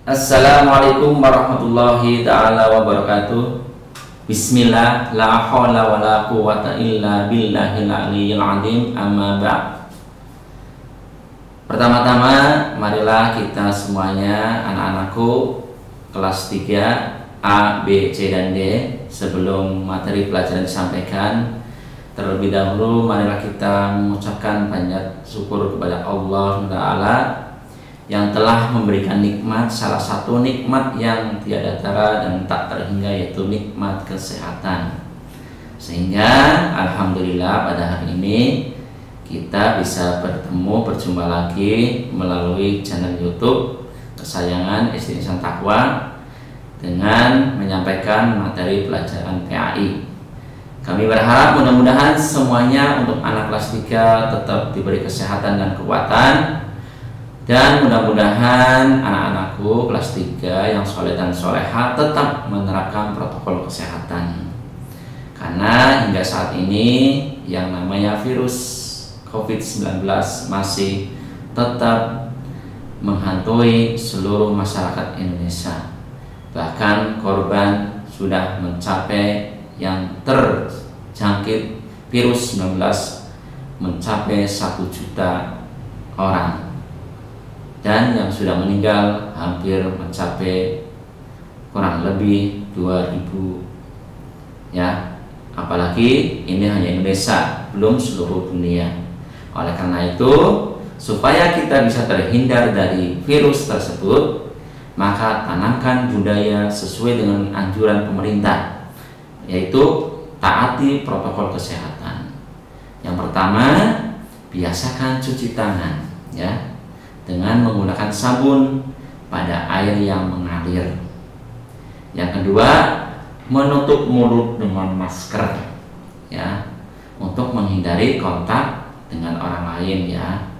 Assalamualaikum warahmatullahi ta'ala wabarakatuh. Bismillah, la hawla wa la quwata illa billahil aliyyil azim, amma ba'd. Pertama-tama, marilah kita semuanya, anak-anakku kelas 3 A, B, C, dan D, sebelum materi pelajaran disampaikan, terlebih dahulu marilah kita mengucapkan banyak syukur kepada Allah Ta'ala yang telah memberikan nikmat, salah satu nikmat yang tiada tara dan tak terhingga, yaitu nikmat kesehatan. Sehingga alhamdulillah pada hari ini kita bisa berjumpa lagi melalui channel YouTube kesayangan SD Insan Taqwa dengan menyampaikan materi pelajaran PAI. Kami berharap mudah-mudahan semuanya untuk anak kelas 3 tetap diberi kesehatan dan kekuatan. Dan mudah-mudahan anak-anakku kelas 3 yang soleh dan soleha tetap menerapkan protokol kesehatan. Karena hingga saat ini yang namanya virus COVID-19 masih tetap menghantui seluruh masyarakat Indonesia. Bahkan korban sudah mencapai, yang terjangkit virus 19 mencapai 1 juta orang. Dan yang sudah meninggal hampir mencapai kurang lebih 2000, ya. Apalagi ini hanya Indonesia, belum seluruh dunia. Oleh karena itu, supaya kita bisa terhindar dari virus tersebut, maka tanamkan budaya sesuai dengan anjuran pemerintah, yaitu taati protokol kesehatan. Yang pertama, biasakan cuci tangan, ya, dengan menggunakan sabun pada air yang mengalir. Yang kedua, menutup mulut dengan masker, ya, untuk menghindari kontak dengan orang lain, ya.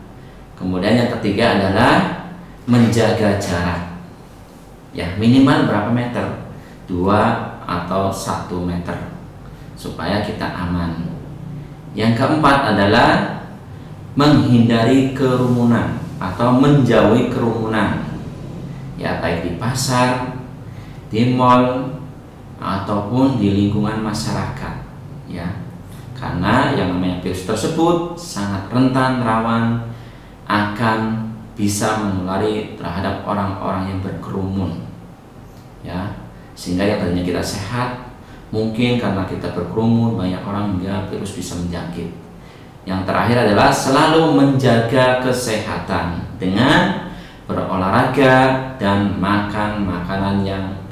Kemudian yang ketiga adalah menjaga jarak, ya, minimal berapa meter, 2 atau 1 meter, supaya kita aman. Yang keempat adalah menghindari kerumunan atau menjauhi kerumunan, ya, baik di pasar, di mal, ataupun di lingkungan masyarakat, ya. Karena yang namanya virus tersebut sangat rentan, rawan akan bisa menulari terhadap orang-orang yang berkerumun, ya. Sehingga yang tadinya kita sehat, mungkin karena kita berkerumun banyak orang hingga virus bisa menjangkit. Yang terakhir adalah selalu menjaga kesehatan dengan berolahraga dan makan makanan yang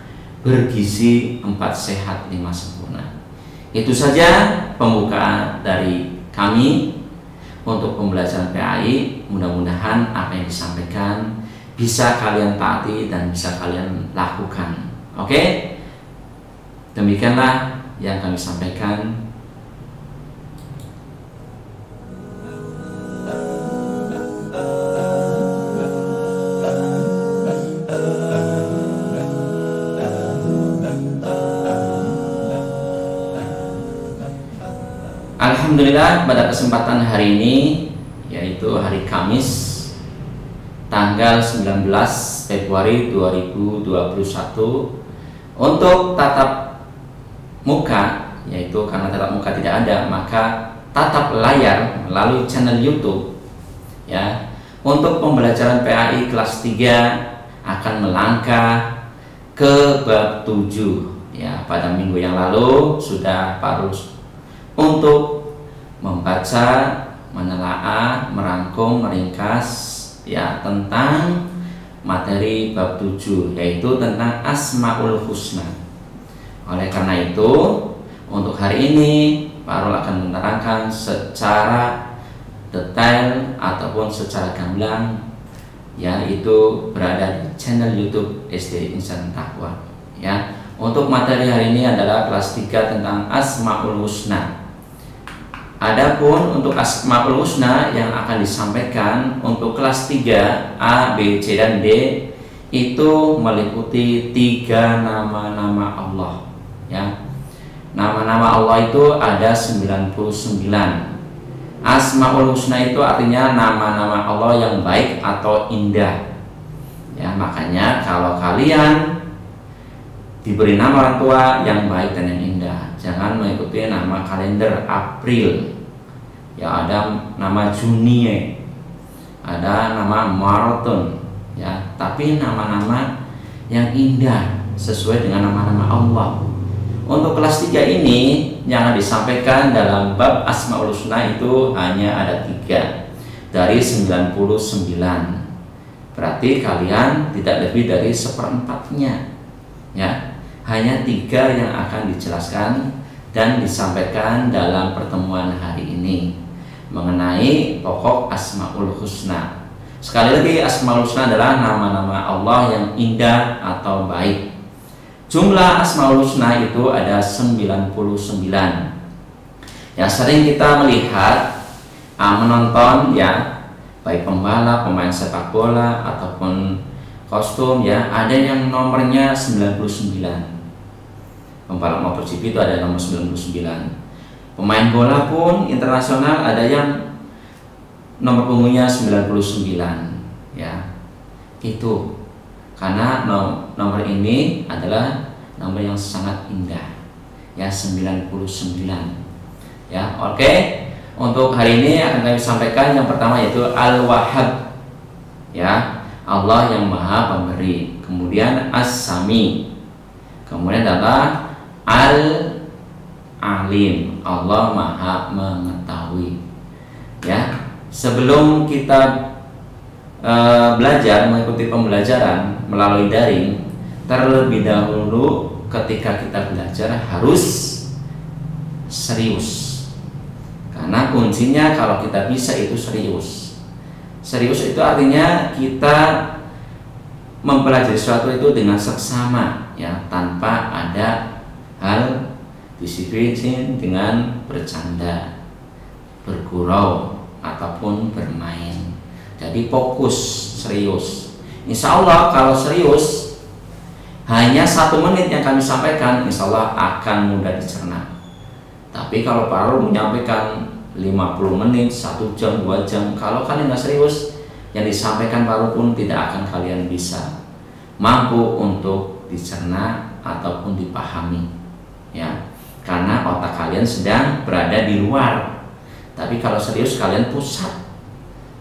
bergizi, 4 sehat 5 sempurna. Itu saja pembukaan dari kami untuk pembelajaran PAI. Mudah-mudahan apa yang disampaikan bisa kalian taati dan bisa kalian lakukan. Oke? Demikianlah yang kami sampaikan. Alhamdulillah, pada kesempatan hari ini, yaitu hari Kamis tanggal 19 Februari 2021, untuk tatap muka, yaitu karena tatap muka tidak ada, maka tatap layar melalui channel YouTube, ya, untuk pembelajaran PAI kelas 3 akan melangkah ke bab 7, ya. Pada minggu yang lalu sudah Parus untuk membaca, menelaah, merangkum, meringkas, ya, tentang materi bab 7, yaitu tentang Asmaul Husna. Oleh karena itu, untuk hari ini Parul akan menerangkan secara detail ataupun secara gamblang, ya, itu berada di channel YouTube SD Insan Taqwa, ya. Untuk materi hari ini adalah kelas 3 tentang Asmaul Husna. Adapun untuk Asmaul Husna yang akan disampaikan untuk kelas 3 A, B, C, dan D itu meliputi 3 nama-nama Allah, ya. Nama-nama Allah itu ada 99. Asmaul Husna itu artinya nama-nama Allah yang baik atau indah, ya. makanya kalau kalian diberi nama orang tua yang baik dan yang indah, jangan mengikuti nama kalender April. Ya, ada nama Juni, ada nama Marathon, ya, tapi nama-nama yang indah sesuai dengan nama-nama Allah. Untuk kelas 3 ini yang disampaikan dalam bab Asmaul Husna itu hanya ada 3 dari 99. Berarti kalian tidak lebih dari 1/4-nya, ya. Hanya 3 yang akan dijelaskan dan disampaikan dalam pertemuan hari ini mengenai pokok Asmaul Husna. Sekali lagi, Asmaul Husna adalah nama-nama Allah yang indah atau baik. Jumlah Asmaul Husna itu ada 99. Ya, sering kita melihat menonton, ya, baik pembalap, pemain sepak bola ataupun kostum, ya, ada yang nomornya 99. Pembalap MotoGP itu ada nomor 99. Pemain bola pun internasional ada yang nomor punggungnya 99, ya. Itu karena nomor ini adalah nomor yang sangat indah, ya, 99. Ya, oke. Untuk hari ini akan kami sampaikan yang pertama yaitu Al-Wahhab, ya, Allah yang Maha Pemberi. Kemudian As-Sami. Kemudian adalah Al-Alim, Allah Maha Mengetahui. Ya, sebelum kita belajar mengikuti pembelajaran melalui daring, terlebih dahulu ketika kita belajar harus serius. Karena kuncinya kalau kita bisa itu serius. Serius itu artinya kita mempelajari sesuatu itu dengan seksama, ya, tanpa ada hal disiplin dengan bercanda, bergurau ataupun bermain. Jadi fokus, serius. Insya Allah kalau serius, hanya 1 menit yang kami sampaikan, insya Allah akan mudah dicerna. Tapi kalau baru menyampaikan 50 menit, 1 jam, 2 jam, kalau kalian nggak serius, yang disampaikan baru pun tidak akan kalian bisa mampu untuk dicerna ataupun dipahami. Ya, karena otak kalian sedang berada di luar. Tapi kalau serius kalian pusat,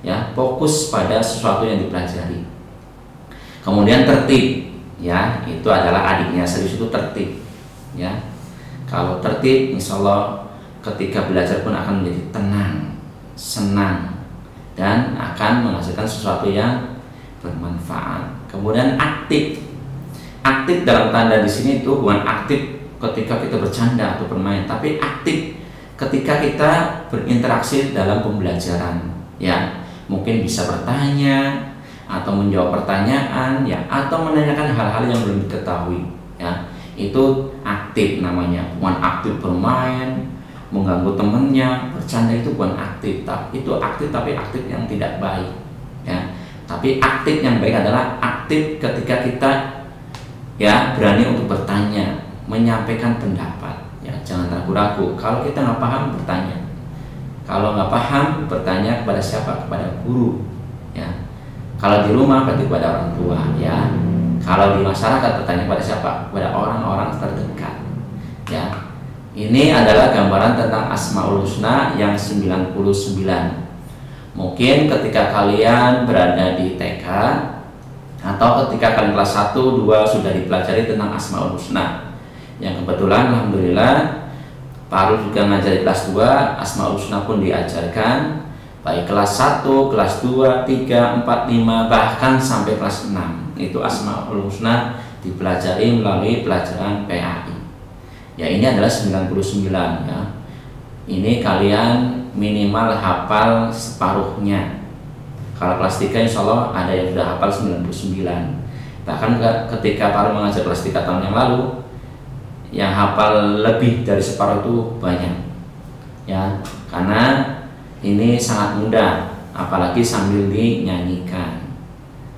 ya, fokus pada sesuatu yang dipelajari. Kemudian tertib, ya, itu adalah adiknya serius itu tertib, ya. Kalau tertib, insya Allah ketika belajar pun akan menjadi tenang, senang, dan akan menghasilkan sesuatu yang bermanfaat. Kemudian aktif. Aktif dalam tanda di sini itu bukan aktif ketika kita bercanda atau bermain, tapi aktif ketika kita berinteraksi dalam pembelajaran, ya, mungkin bisa bertanya atau menjawab pertanyaan, ya, atau menanyakan hal-hal yang belum diketahui, ya, itu aktif namanya. Bukan aktif bermain, mengganggu temennya, bercanda, itu bukan aktif. Itu aktif tapi aktif yang tidak baik, ya. Tapi aktif yang baik adalah aktif ketika kita, ya, berani untuk bertanya, menyampaikan pendapat, ya, jangan ragu-ragu. Kalau kita nggak paham, bertanya. Kalau nggak paham, bertanya kepada siapa? Kepada guru, ya. Kalau di rumah berarti kepada orang tua, ya. Kalau di masyarakat bertanya kepada siapa? Kepada orang-orang terdekat, ya. Ini adalah gambaran tentang Asmaul Husna yang 99. Mungkin ketika kalian berada di TK atau ketika kalian kelas 1, 2 sudah dipelajari tentang Asmaul Husna. Yang kebetulan alhamdulillah Pak Arul juga ngajar di kelas 2, Asmaul Husna pun diajarkan baik kelas 1, kelas 2, 3, 4, 5, bahkan sampai kelas 6. Itu Asmaul Husna dipelajari melalui pelajaran PAI. Ya, ini adalah 99, ya. Ini kalian minimal hafal separuhnya. Kalau kelas 3 insya Allah ada yang sudah hafal 99. Bahkan ketika Pak Arul mengajar kelas 3 tahun yang lalu, yang hafal lebih dari separuh itu banyak, ya, karena ini sangat mudah, apalagi sambil dinyanyikan.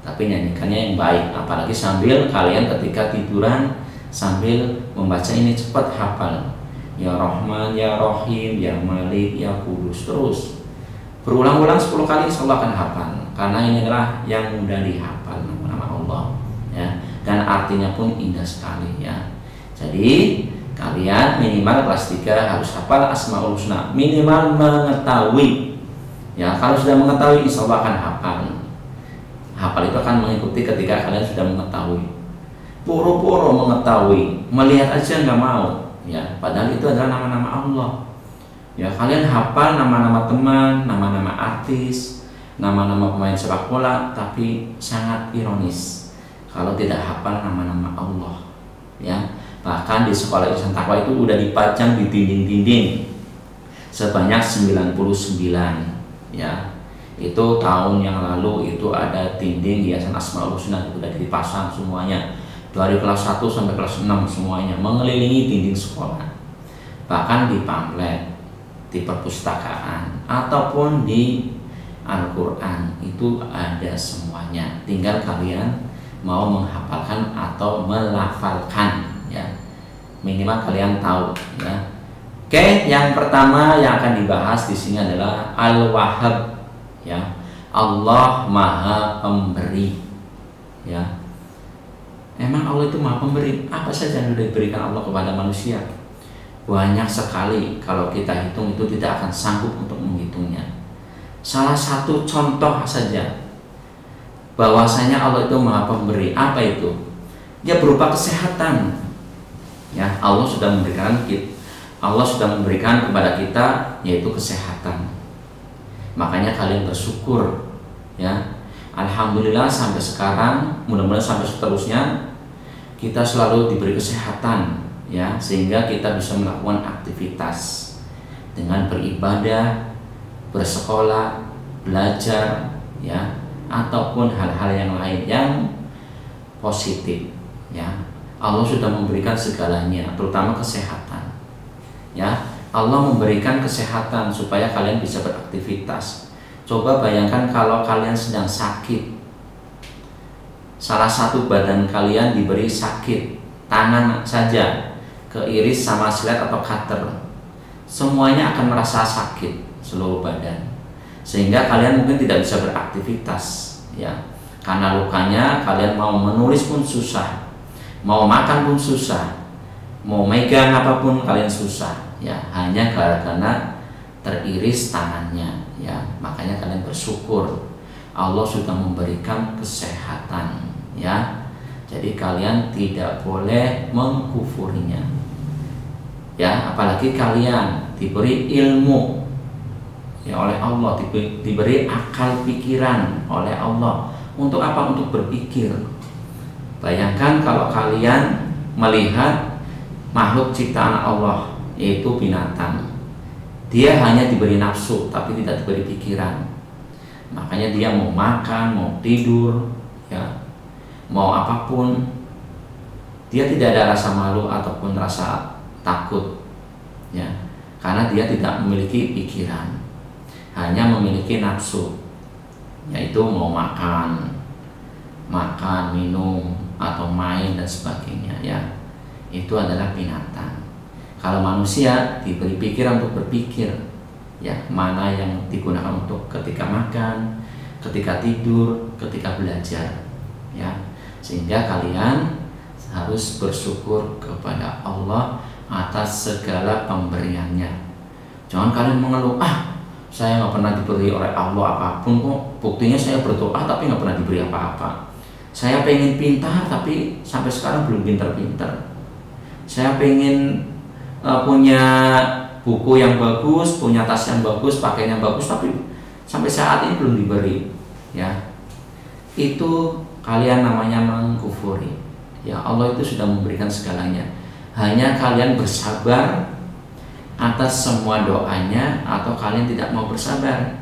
Tapi nyanyikannya yang baik, apalagi sambil kalian ketika tiduran sambil membaca ini cepat hafal. Ya Rahman, Ya Rahim, Ya Malik, Ya Kudus, terus berulang-ulang 10 kali insya Allah akan hafal, karena ini adalah yang mudah dihafal, nama-nama Allah. dan artinya pun indah sekali ya. Jadi kalian minimal kelas 3 harus hafal Asmaul Husna, minimal mengetahui ya. Kalau sudah mengetahui insya Allah akan hafal. Hafal itu akan mengikuti ketika kalian sudah mengetahui. Puro-puro mengetahui, melihat aja nggak mau ya, padahal itu adalah nama-nama Allah ya. Kalian hafal nama-nama teman, nama-nama artis, nama-nama pemain sepak bola, tapi sangat ironis kalau tidak hafal nama-nama Allah ya. Bahkan di sekolah Ihsan Taqwa itu udah dipajang di dinding-dinding sebanyak 99 ya. Itu tahun yang lalu itu ada dinding Yayasan Asmaul Husna sudah dipasang semuanya dari kelas 1 sampai kelas 6 semuanya mengelilingi dinding sekolah. Bahkan di pamflet, di perpustakaan ataupun di Al-Quran itu ada semuanya. Tinggal kalian mau menghafalkan atau melafalkan ya. Minimal kalian tahu ya. Oke, yang pertama yang akan dibahas di sini adalah Al-Wahhab ya. Allah Maha Pemberi ya. Emang Allah itu Maha Pemberi? Apa saja yang sudah diberikan Allah kepada manusia? Banyak sekali, kalau kita hitung itu tidak akan sanggup untuk menghitungnya. Salah satu contoh saja bahwasanya Allah itu Maha Pemberi, apa itu? Ya berupa kesehatan ya. Allah sudah memberikan kepada kita yaitu kesehatan. Makanya kalian bersyukur ya. Alhamdulillah sampai sekarang, mudah-mudahan sampai seterusnya kita selalu diberi kesehatan ya, sehingga kita bisa melakukan aktivitas dengan beribadah, bersekolah, belajar ya, ataupun hal-hal yang lain yang positif ya. Allah sudah memberikan segalanya, terutama kesehatan ya. Allah memberikan kesehatan supaya kalian bisa beraktivitas. Coba bayangkan kalau kalian sedang sakit, salah satu badan kalian diberi sakit, tangan saja keiris sama silet atau cutter, semuanya akan merasa sakit seluruh badan, sehingga kalian mungkin tidak bisa beraktivitas ya. Karena lukanya kalian mau menulis pun susah, mau makan pun susah, mau megang apapun kalian susah ya, hanya karena teriris tangannya ya. Makanya kalian bersyukur Allah sudah memberikan kesehatan ya. Jadi kalian tidak boleh mengkufurinya ya. Apalagi kalian diberi ilmu ya oleh Allah, diberi akal pikiran oleh Allah. Untuk apa? Untuk berpikir. Bayangkan kalau kalian melihat makhluk ciptaan Allah, yaitu binatang, dia hanya diberi nafsu tapi tidak diberi pikiran. Makanya dia mau makan, mau tidur ya, mau apapun, dia tidak ada rasa malu ataupun rasa takut ya, karena dia tidak memiliki pikiran, hanya memiliki nafsu, yaitu mau makan, minum, atau main dan sebagainya ya. Itu adalah binatang. Kalau manusia diberi pikiran untuk berpikir ya, mana yang digunakan untuk ketika makan, ketika tidur, ketika belajar ya. Sehingga kalian harus bersyukur kepada Allah atas segala pemberiannya. Jangan kalian mengeluh, saya nggak pernah diberi oleh Allah apapun kok, buktinya saya berdoa tapi nggak pernah diberi apa-apa. Saya pengen pintar tapi sampai sekarang belum pintar-pintar. Saya pengen punya buku yang bagus, punya tas yang bagus, pakaian yang bagus, tapi sampai saat ini belum diberi ya. Itu kalian namanya mengkufuri ya. Allah itu sudah memberikan segalanya, hanya kalian bersabar atas semua doanya atau kalian tidak mau bersabar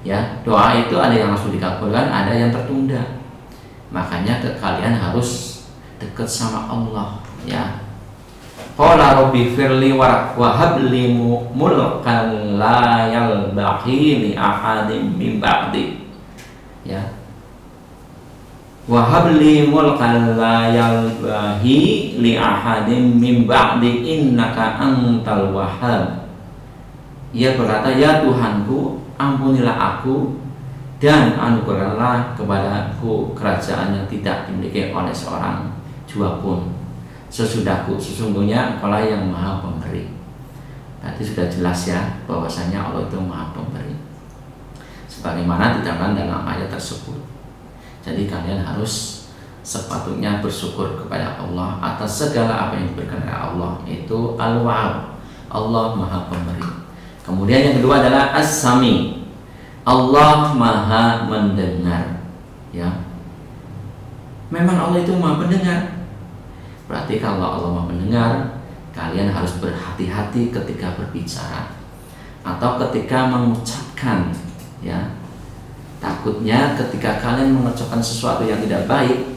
ya. Doa itu ada yang langsung dikabulkan, ada yang tertunda. Makanya kalian harus dekat sama Allah ya. Qala rabbi firli wa habli mulkan la yalbahi li ahadin min ba'di ya. Wa habli mulkan la yalbahi li ahadin min ba'di innaka antal wahhab. Ia berkata, ya Tuhanku, ampunilah aku dan anugerahlah kepadaku kerajaan yang tidak dimiliki oleh seorang jua pun sesudahku, sesungguhnya Engkaulah yang maha pemberi. Berarti sudah jelas ya bahwasanya Allah itu maha pemberi, sebagaimana diterangkan dalam ayat tersebut. Jadi kalian harus sepatutnya bersyukur kepada Allah atas segala apa yang diberikan oleh Allah. Itu Al-Wahhab, Allah maha pemberi. Kemudian yang kedua adalah As-Sami, Allah maha mendengar. Ya, memang Allah itu maha mendengar. Berarti kalau Allah maha mendengar, kalian harus berhati-hati ketika berbicara atau ketika mengucapkan. Ya, takutnya ketika kalian mengucapkan sesuatu yang tidak baik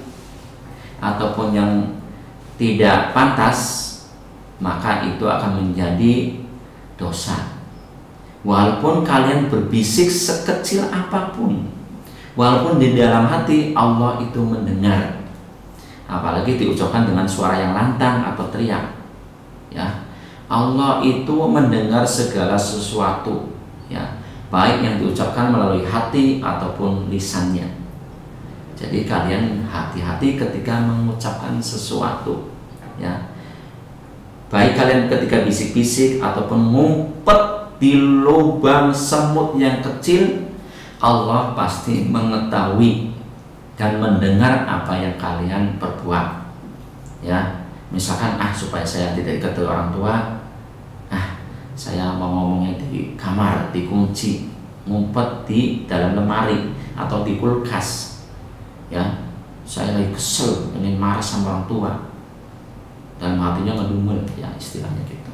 ataupun yang tidak pantas, maka itu akan menjadi dosa. Walaupun kalian berbisik sekecil apapun, walaupun di dalam hati Allah itu mendengar, apalagi diucapkan dengan suara yang lantang atau teriak. Ya, Allah itu mendengar segala sesuatu, ya, baik yang diucapkan melalui hati ataupun lisannya. Jadi kalian hati-hati ketika mengucapkan sesuatu, ya, baik kalian ketika bisik-bisik ataupun ngumpet di lubang semut yang kecil, Allah pasti mengetahui dan mendengar apa yang kalian perbuat. Ya, misalkan supaya saya tidak diketahui orang tua, saya mau ngomongnya di kamar, dikunci, ngumpet di dalam lemari atau di kulkas. Ya, saya lagi kesel, ingin marah sama orang tua, dalam hatinya ngedumel, ya istilahnya gitu.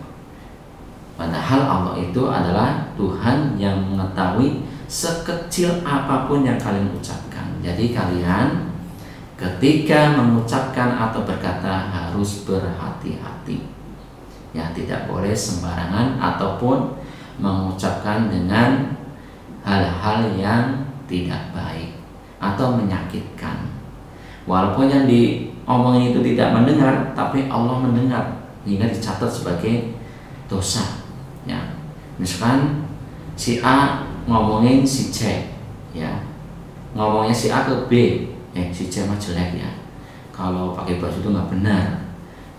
Padahal Allah itu adalah Tuhan yang mengetahui sekecil apapun yang kalian ucapkan. Jadi kalian ketika mengucapkan atau berkata harus berhati-hati. Ya, tidak boleh sembarangan ataupun mengucapkan dengan hal-hal yang tidak baik atau menyakitkan. Walaupun yang diomongin itu tidak mendengar, tapi Allah mendengar, hingga dicatat sebagai dosa. Ya, misalkan si A ngomongin si C, ya, ngomongnya si A ke B, si C mah jelek ya, kalau pakai baju itu nggak benar,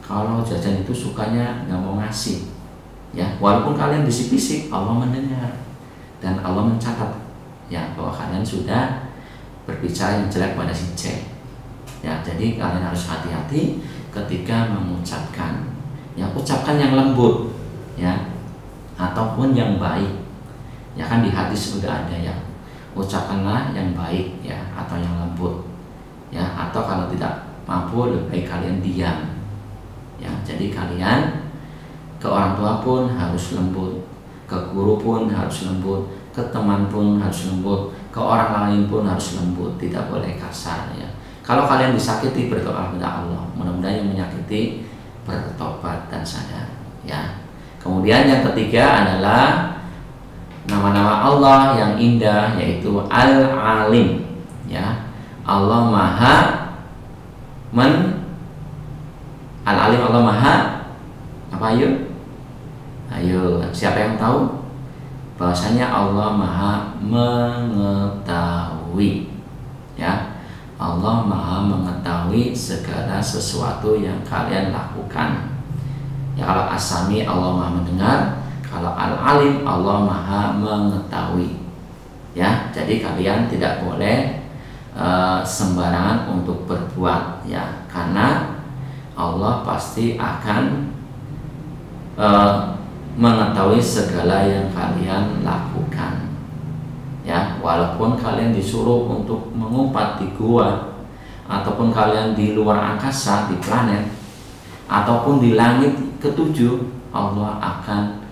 kalau jajan itu sukanya nggak mau ngasih, ya, walaupun kalian bisik-bisik, Allah mendengar dan Allah mencatat, ya, bahwa kalian sudah berbicara yang jelek pada si C. Ya, jadi kalian harus hati-hati ketika mengucapkan, ya, ucapkan yang lembut, ya, ataupun yang baik. Ya kan di hati sudah ada ya, ucapkanlah yang baik, ya, atau yang lembut, ya, atau kalau tidak mampu lebih baik kalian diam. Ya, jadi kalian ke orang tua pun harus lembut, ke guru pun harus lembut, ke teman pun harus lembut, ke orang lain pun harus lembut, tidak boleh kasar. Ya, kalau kalian disakiti, berdoa kepada Allah, mudah-mudahan yang menyakiti bertobat dan sadar. Ya, kemudian yang ketiga adalah nama-nama Allah yang indah, yaitu Al-Alim. Ya, Allah maha Al-Alim, Allah maha apa? Ayo, siapa yang tahu? Bahwasanya Allah maha mengetahui. Ya, Allah maha mengetahui segala sesuatu yang kalian lakukan. Ya, kalau As-Sami Allah maha mendengar, kalau Al-Alim Allah maha mengetahui. Ya, jadi kalian tidak boleh sembarangan untuk berbuat, ya, karena Allah pasti akan mengetahui segala yang kalian lakukan. Ya, walaupun kalian disuruh untuk mengumpat di gua, ataupun kalian di luar angkasa, di planet, ataupun di langit ketujuh, Allah akan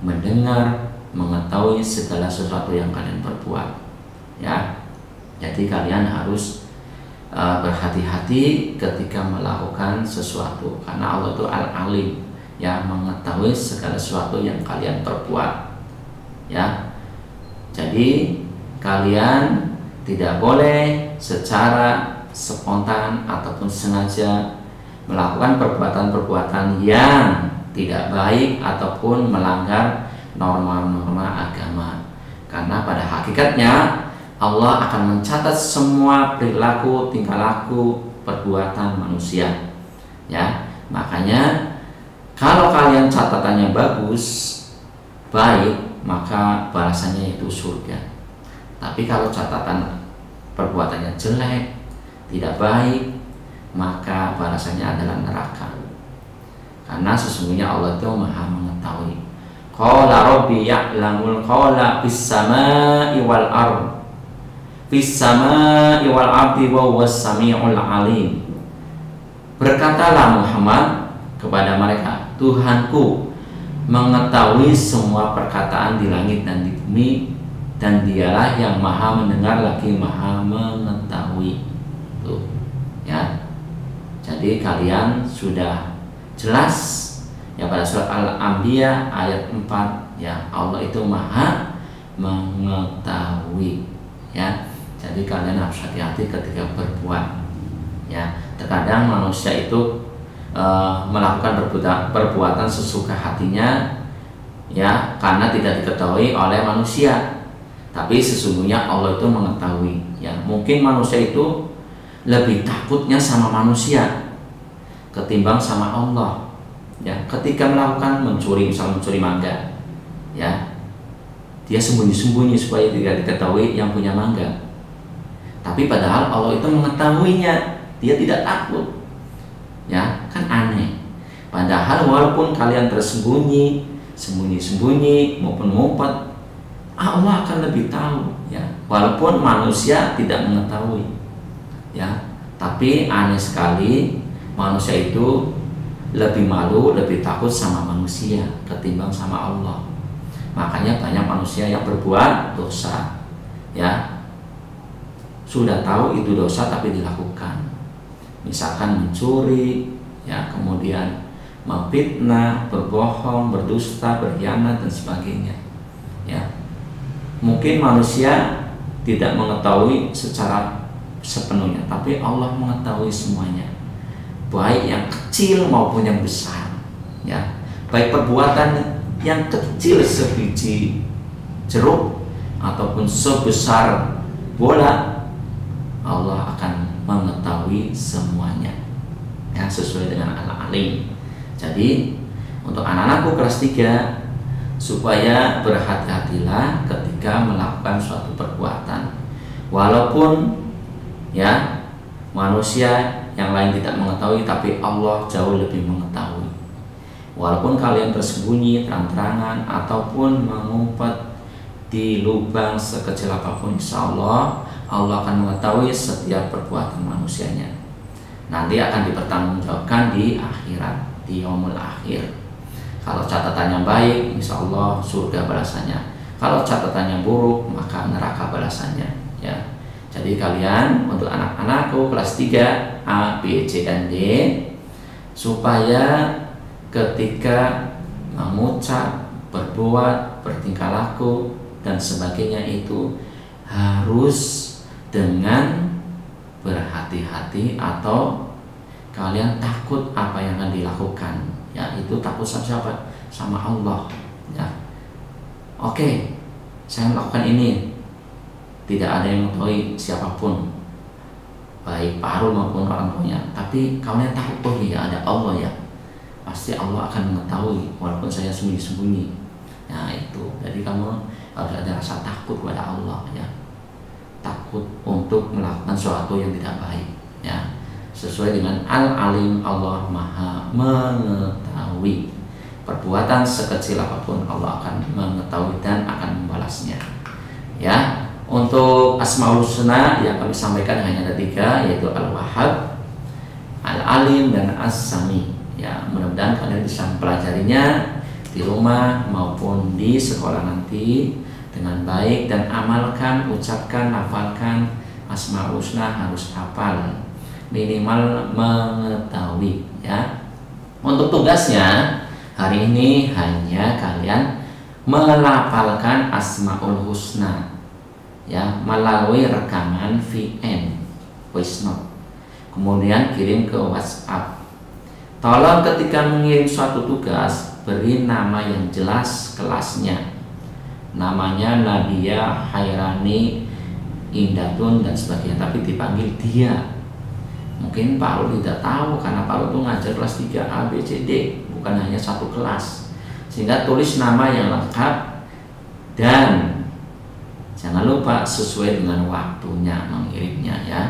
mendengar, mengetahui segala sesuatu yang kalian perbuat. Ya, jadi kalian harus berhati-hati ketika melakukan sesuatu, karena Allah itu Al-Alim, ya, mengetahui segala sesuatu yang kalian perbuat. Ya, jadi kalian tidak boleh secara spontan ataupun sengaja melakukan perbuatan-perbuatan yang tidak baik ataupun melanggar norma-norma agama, karena pada hakikatnya Allah akan mencatat semua perilaku, tingkah laku, perbuatan manusia. ya. Makanya kalau kalian catatannya bagus, baik, maka balasannya itu surga. Tapi kalau catatan perbuatannya jelek, tidak baik, maka balasannya adalah neraka. Karena sesungguhnya Allah itu Maha mengetahui. Qala rabbi ya'lamul qawla fis samai wal ard. Fis samai wal ardi wa huwas samiul alim. Berkatalah Muhammad kepada mereka, Tuhanku mengetahui semua perkataan di langit dan di bumi, dan dialah yang maha mendengar lagi maha mengetahui. Tuh, ya. Jadi kalian sudah jelas ya pada surat Al-Anbiya ayat 4, ya, Allah itu maha mengetahui, ya. Jadi kalian harus hati-hati ketika berbuat, ya. Terkadang manusia itu melakukan perbuatan sesuka hatinya, ya, karena tidak diketahui oleh manusia. Tapi sesungguhnya Allah itu mengetahui, ya. Mungkin manusia itu lebih takutnya sama manusia ketimbang sama Allah, ya. Ketika melakukan mencuri, misalnya mencuri mangga, ya, dia sembunyi-sembunyi supaya tidak diketahui yang punya mangga. Tapi padahal Allah itu mengetahuinya, dia tidak takut, ya. Kan aneh. Padahal walaupun kalian tersembunyi, sembunyi-sembunyi maupun ngumpet, Allah akan lebih tahu, ya. Walaupun manusia tidak mengetahui, ya. Tapi aneh sekali, manusia itu lebih malu, lebih takut sama manusia ketimbang sama Allah. Makanya banyak manusia yang berbuat dosa, ya, sudah tahu itu dosa tapi dilakukan. Misalkan mencuri, ya, kemudian memfitnah, berbohong, berdusta, berkhianat dan sebagainya, ya. Mungkin manusia tidak mengetahui secara sepenuhnya, tapi Allah mengetahui semuanya, baik yang kecil maupun yang besar, ya. Baik perbuatan yang kecil sebiji jeruk ataupun sebesar bola, Allah akan mengetahui semuanya, ya, sesuai dengan Al-Alim. Jadi untuk anak-anakku kelas 3, supaya berhati-hatilah ketika melakukan suatu perbuatan, walaupun, ya, manusia yang lain tidak mengetahui, tapi Allah jauh lebih mengetahui. Walaupun kalian tersembunyi terang-terangan ataupun mengumpet di lubang sekecil apapun, insya Allah Allah akan mengetahui setiap perbuatan manusianya. Nanti akan dipertanggungjawabkan di akhirat, di yaumul akhir. Kalau catatannya baik, insya Allah surga balasannya. Kalau catatannya buruk, maka neraka balasannya, ya. Jadi kalian, untuk anak-anakku kelas 3 A, B, C, dan D, supaya ketika mengucap, berbuat, bertingkah laku dan sebagainya itu harus dengan berhati-hati, atau kalian takut apa yang akan dilakukan, ya. Itu takut sama siapa? Sama Allah, ya. Oke, saya melakukan ini, tidak ada yang mengetahui siapapun, baik Pak Harul maupun orang tuanya, tapi kalian takut, oh iya ada Allah, ya, pasti Allah akan mengetahui walaupun saya sembunyi-sembunyi. Nah itu, jadi kamu harus ada rasa takut kepada Allah, ya, takut untuk melakukan sesuatu yang tidak baik, ya, sesuai dengan Al-Alim, Allah Maha mengetahui. Perbuatan sekecil apapun Allah akan mengetahui dan akan membalasnya, ya. Untuk Asmaul Husna yang kami sampaikan hanya ada 3, yaitu Al-Wahhab, Al-Alim, dan As-Sami, ya. Mudah-mudahan kalian bisa mempelajarinya di rumah maupun di sekolah nanti dengan baik, dan amalkan, ucapkan, hafalkan Asmaul Husna, harus hafal, minimal mengetahui, ya. Untuk tugasnya hari ini hanya kalian melafalkan Asmaul Husna, ya, melalui rekaman VN, voice note, kemudian kirim ke WhatsApp. Tolong ketika mengirim suatu tugas, beri nama yang jelas kelasnya, namanya Nadia, Hairani, Indatun dan sebagainya, tapi dipanggil dia, Mungkin Pak Lut tidak tahu karena Pak Lut itu ngajar kelas 3 A, B, C, D, bukan hanya satu kelas. Sehingga tulis nama yang lengkap dan jangan lupa sesuai dengan waktunya mengirimnya ya.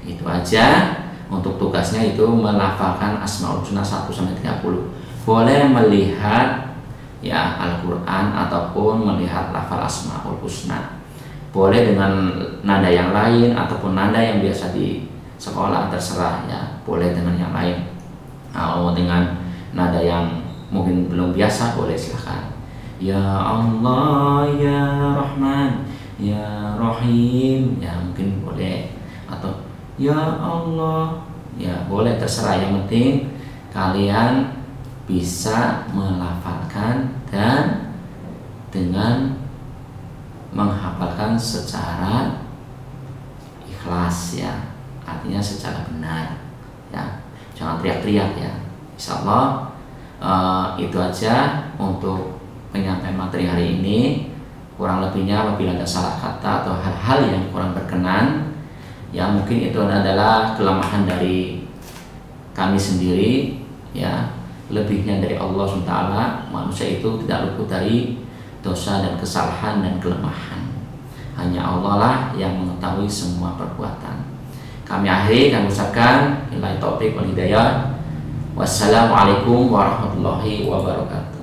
Itu aja untuk tugasnya, itu melafalkan Asmaul Husna 1 sampai 30. Boleh melihat ya Al-Qur'an ataupun melihat lafal Asmaul Husna. Boleh dengan nada yang lain ataupun nada yang biasa di sekolah, terserah ya. Boleh dengan yang lain. Kalau dengan nada yang mungkin belum biasa, boleh silahkan. Ya Allah, ya Rahman, ya Rahim, ya mungkin boleh. Atau ya Allah, ya boleh, terserah. Yang penting kalian bisa melafalkan dan dengan menghafalkan secara ikhlas ya, artinya secara benar ya, jangan teriak-teriak ya. Insyaallah itu aja untuk penyampaian materi hari ini. Kurang lebihnya apabila ada salah kata atau hal-hal yang kurang berkenan ya, mungkin itu adalah kelemahan dari kami sendiri ya. Lebihnya dari Allah SWT. Manusia itu tidak luput dari dosa dan kesalahan dan kelemahan. Hanya Allah lah yang mengetahui semua perbuatan. Kami akhiri, kami ucapkan billahi taufiq wal hidayah. Wassalamualaikum warahmatullahi wabarakatuh.